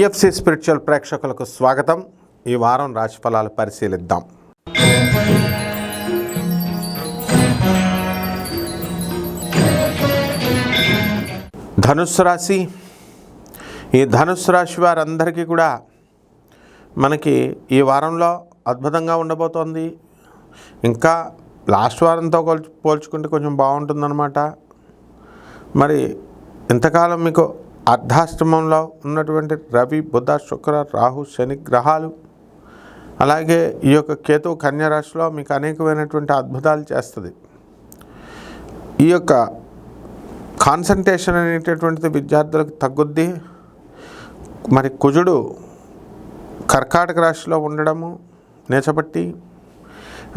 TFC spiritual ప్రేక్షకులకు స్వాగతం. ఈ వారం రాశిఫలాలు పరిశీలిద్దాం. ధనుస్సు రాశి. ఈ ధనుస్సు రాశి వారందరికీ కూడా మనకి ఈ వారంలో అద్భుతంగా ఉండబోతోంది. ఇంకా లాస్ట్ వారంతో పోల్చుకుంటే కొంచెం బాగుంటుందన్నమాట. మరి ఇంతకాలం మీకు అర్ధాష్టమంలో ఉన్నటువంటి రవి, బుధ, శుక్ర, రాహు, శని గ్రహాలు, అలాగే ఈ యొక్క కేతు కన్యా రాశిలో మీకు అనేకమైనటువంటి అద్భుతాలు చేస్తుంది. ఈ యొక్క కాన్సన్ట్రేషన్ అనేటటువంటిది విద్యార్థులకు తగ్గుద్ది. మరి కుజుడు కర్కాటక రాశిలో ఉండడము నేచపట్టి,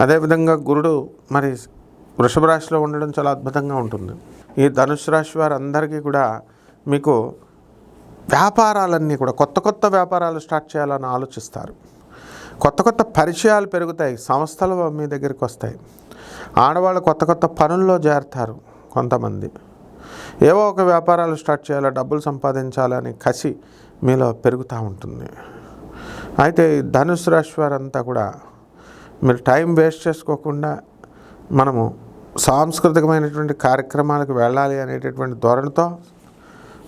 అదేవిధంగా గురుడు మరి వృషభ రాశిలో ఉండడం చాలా అద్భుతంగా ఉంటుంది. ఈ ధనుసు రాశి వారందరికీ కూడా మీకు వ్యాపారాలన్నీ కూడా కొత్త వ్యాపారాలు స్టార్ట్ చేయాలని ఆలోచిస్తారు. కొత్త పరిచయాలు పెరుగుతాయి, సంస్థలు మీ దగ్గరికి వస్తాయి. ఆడవాళ్ళు కొత్త పనుల్లో చేరుతారు. కొంతమంది ఏవో ఒక వ్యాపారాలు స్టార్ట్ చేయాలి, డబ్బులు సంపాదించాలని కసి మీలో పెరుగుతూ ఉంటుంది. అయితే ధనుసు రాశి వారంతా కూడా మీరు టైం వేస్ట్ చేసుకోకుండా మనము సాంస్కృతికమైనటువంటి కార్యక్రమాలకు వెళ్ళాలి అనేటటువంటి ధోరణితో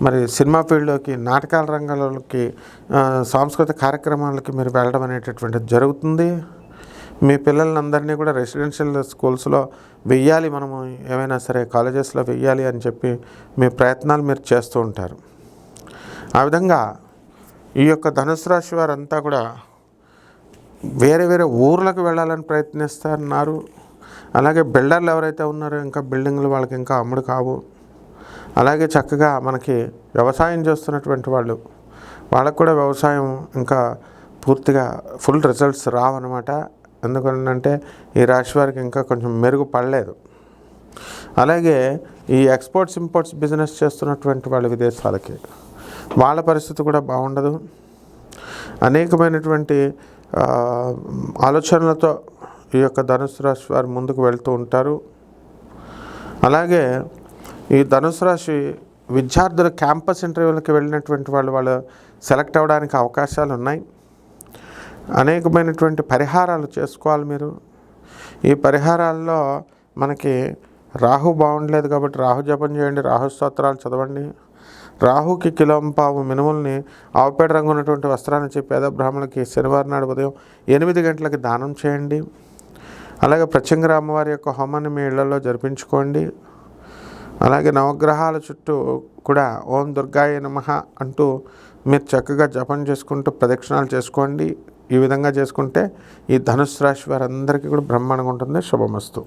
మరి సినిమా ఫీల్డ్లోకి, నాటకాల రంగంలోకి, సాంస్కృతిక కార్యక్రమాలకి మీరు వెళ్ళడం అనేటటువంటిది జరుగుతుంది. మీ పిల్లలందరినీ కూడా రెసిడెన్షియల్ స్కూల్స్లో వెయ్యాలి, మనము ఏమైనా సరే కాలేజెస్లో వెయ్యాలి అని చెప్పి మీ ప్రయత్నాలు మీరు చేస్తూ ఉంటారు. ఆ విధంగా ఈ యొక్క ధనుసు రాశి వారంతా కూడా వేరే ఊర్లకు వెళ్ళాలని ప్రయత్నిస్తున్నారు. అలాగే బిల్డర్లు ఎవరైతే ఉన్నారో ఇంకా బిల్డింగ్లు వాళ్ళకి ఇంకా అమ్ముడు కావు. అలాగే చక్కగా మనకి వ్యవసాయం చేస్తున్నటువంటి వాళ్ళకు కూడా వ్యవసాయం ఇంకా పూర్తిగా ఫుల్ రిజల్ట్స్ రావన్నమాట. ఎందుకంటే ఈ రాశి వారికి ఇంకా కొంచెం మెరుగుపడలేదు. అలాగే ఈ ఎక్స్పోర్ట్స్ ఇంపోర్ట్స్ బిజినెస్ చేస్తున్నటువంటి వాళ్ళు విదేశాలకి, వాళ్ళ పరిస్థితి కూడా బాగుండదు. అనేకమైనటువంటి ఆలోచనలతో ఈ యొక్క ధనుసు రాశి వారు ముందుకు వెళ్తూ ఉంటారు. అలాగే ఈ ధనుసు రాశి విద్యార్థులు క్యాంపస్ ఇంటర్వ్యూలకు వెళ్ళినటువంటి వాళ్ళు సెలెక్ట్ అవ్వడానికి అవకాశాలు ఉన్నాయి. అనేకమైనటువంటి పరిహారాలు చేసుకోవాలి మీరు. ఈ పరిహారాల్లో మనకి రాహు బాగుండలేదు కాబట్టి రాహు జపం చేయండి, రాహు స్తోత్రాలు చదవండి. రాహుకి కిలోంపావు మినుముల్ని ఆవుపేట రంగు ఉన్నటువంటి వస్త్రాన్ని చెప్పి పేద బ్రాహ్మణులకి శనివారం నాడు ఉదయం 8 గంటలకి దానం చేయండి. అలాగే ప్రత్యంగర అమ్మవారి యొక్క హోమాన్ని మీ ఇళ్లలో జరిపించుకోండి. అలాగే నవగ్రహాల చుట్టూ కూడా ఓం దుర్గాయ నమః అంటూ మీరు చక్కగా జపం చేసుకుంటూ ప్రదక్షిణాలు చేసుకోండి. ఈ విధంగా చేసుకుంటే ఈ ధనుసు రాశి వారందరికీ కూడా బ్రహ్మాండంగా ఉంటుంది. శుభమస్తు.